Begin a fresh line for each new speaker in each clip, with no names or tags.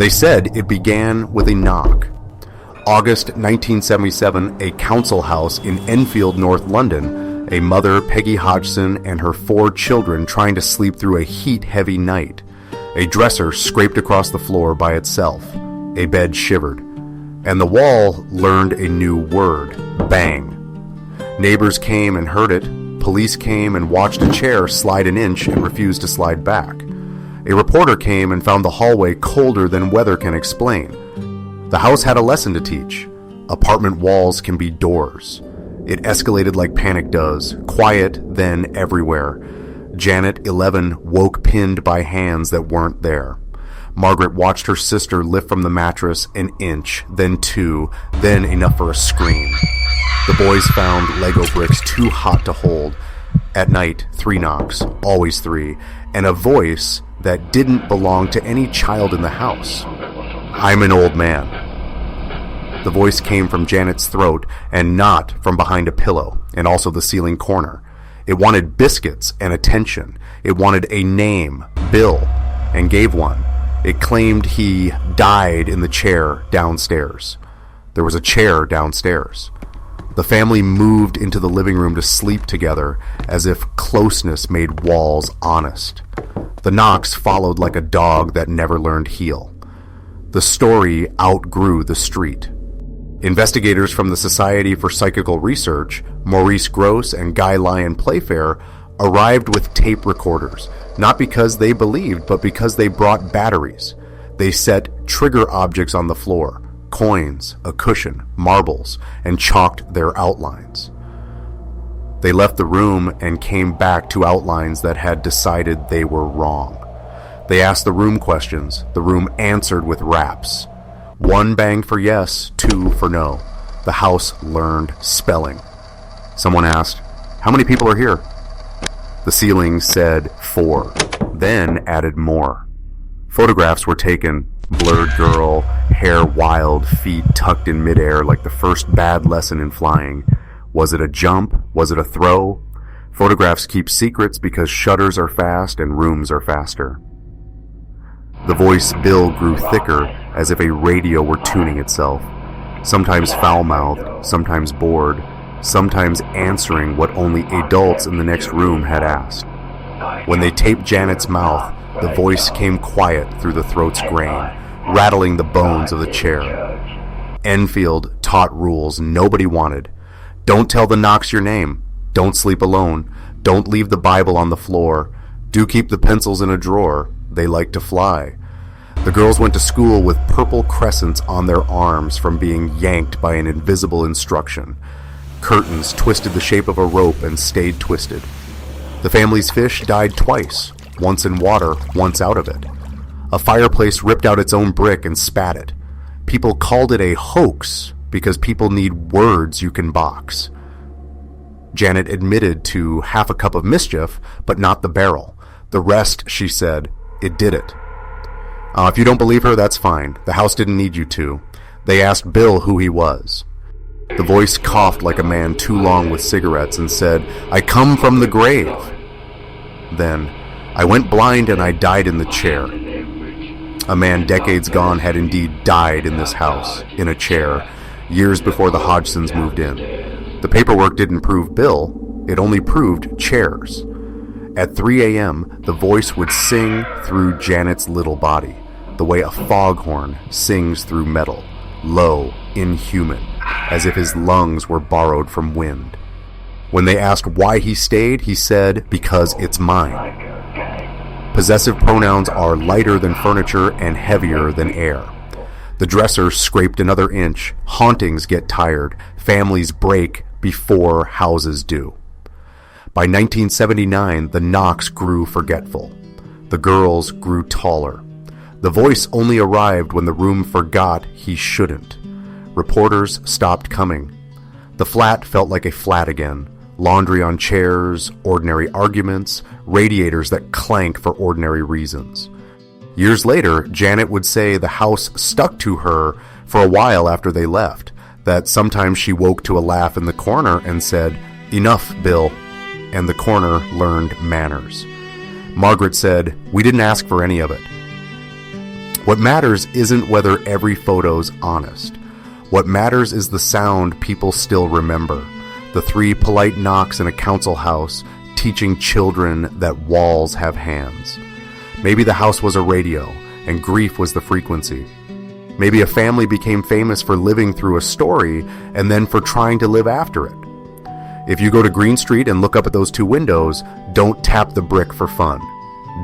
They said it began with a knock. August 1977, a council house in Enfield, North London, a mother, Peggy Hodgson, and her 4 children trying to sleep through a heat-heavy night. A dresser scraped across the floor by itself. A bed shivered. And the wall learned a new word, bang. Neighbors came and heard it. Police came and watched a chair slide an inch and refused to slide back. A reporter came and found the hallway colder than weather can explain. The house had a lesson to teach. Apartment walls can be doors. It escalated like panic does, quiet, then everywhere. Janet, 11, woke pinned by hands that weren't there. Margaret watched her sister lift from the mattress an inch, then 2, then enough for a scream. The boys found Lego bricks too hot to hold. At night, 3 knocks, always 3, and a voice that didn't belong to any child in the house. "I'm an old man." The voice came from Janet's throat and not from behind a pillow, and also the ceiling corner. It wanted biscuits and attention. It wanted a name, Bill, and gave one. It claimed he died in the chair downstairs. There was a chair downstairs. The family moved into the living room to sleep together, as if closeness made walls honest. The knocks followed like a dog that never learned heel. The story outgrew the street. Investigators from the Society for Psychical Research, Maurice Grosse and Lyon Playfair, arrived with tape recorders, not because they believed, but because they brought batteries. They set trigger objects on the floor, coins, a cushion, marbles, and chalked their outlines. They left the room and came back to outlines that had decided they were wrong. They asked the room questions. The room answered with raps. 1 banged for yes, 2 for no. The house learned spelling. Someone asked, "How many people are here?" The ceiling said 4, then added more. Photographs were taken. Blurred girl, hair wild, feet tucked in midair like the first bad lesson in flying. Was it a jump? Was it a throw? Photographs keep secrets because shutters are fast and rooms are faster. The voice Bill grew thicker, as if a radio were tuning itself. Sometimes foul-mouthed, sometimes bored, sometimes answering what only adults in the next room had asked. When they taped Janet's mouth, the voice came quiet through the throat's grain, rattling the bones of the chair. Enfield taught rules nobody wanted. Don't tell the knocks your name. Don't sleep alone. Don't leave the Bible on the floor. Do keep the pencils in a drawer. They like to fly. The girls went to school with purple crescents on their arms from being yanked by an invisible instruction. Curtains twisted the shape of a rope and stayed twisted. The family's fish died twice, once in water, once out of it. A fireplace ripped out its own brick and spat it. People called it a hoax because people need words you can box. Janet admitted to half a cup of mischief, but not the barrel. The rest, she said, it did it. If you don't believe her, that's fine. The house didn't need you to. They asked Bill who he was. The voice coughed like a man too long with cigarettes and said, "I come from the grave." Then, "I went blind and I died in the chair." A man decades gone had indeed died in this house, in a chair, years before the Hodgsons moved in. The paperwork didn't prove Bill, it only proved chairs. At 3 a.m., the voice would sing through Janet's little body, the way a foghorn sings through metal, low, inhuman, as if his lungs were borrowed from wind. When they asked why he stayed, he said, "Because it's mine." Possessive pronouns are lighter than furniture and heavier than air. The dresser scraped another inch. Hauntings get tired. Families break before houses do. By 1979, the knocks grew forgetful. The girls grew taller. The voice only arrived when the room forgot he shouldn't. Reporters stopped coming. The flat felt like a flat again. Laundry on chairs, ordinary arguments, radiators that clank for ordinary reasons. Years later, Janet would say the house stuck to her for a while after they left, that sometimes she woke to a laugh in the corner and said, "Enough, Bill," and the corner learned manners. Margaret said, "We didn't ask for any of it." What matters isn't whether every photo's honest. What matters is the sound people still remember. The 3 polite knocks in a council house teaching children that walls have hands. Maybe the house was a radio, and grief was the frequency. Maybe a family became famous for living through a story and then for trying to live after it. If you go to Green Street and look up at those 2 windows, don't tap the brick for fun.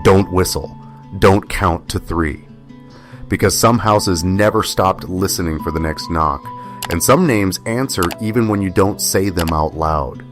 Don't whistle. Don't count to 3. Because some houses never stopped listening for the next knock, and some names answer even when you don't say them out loud.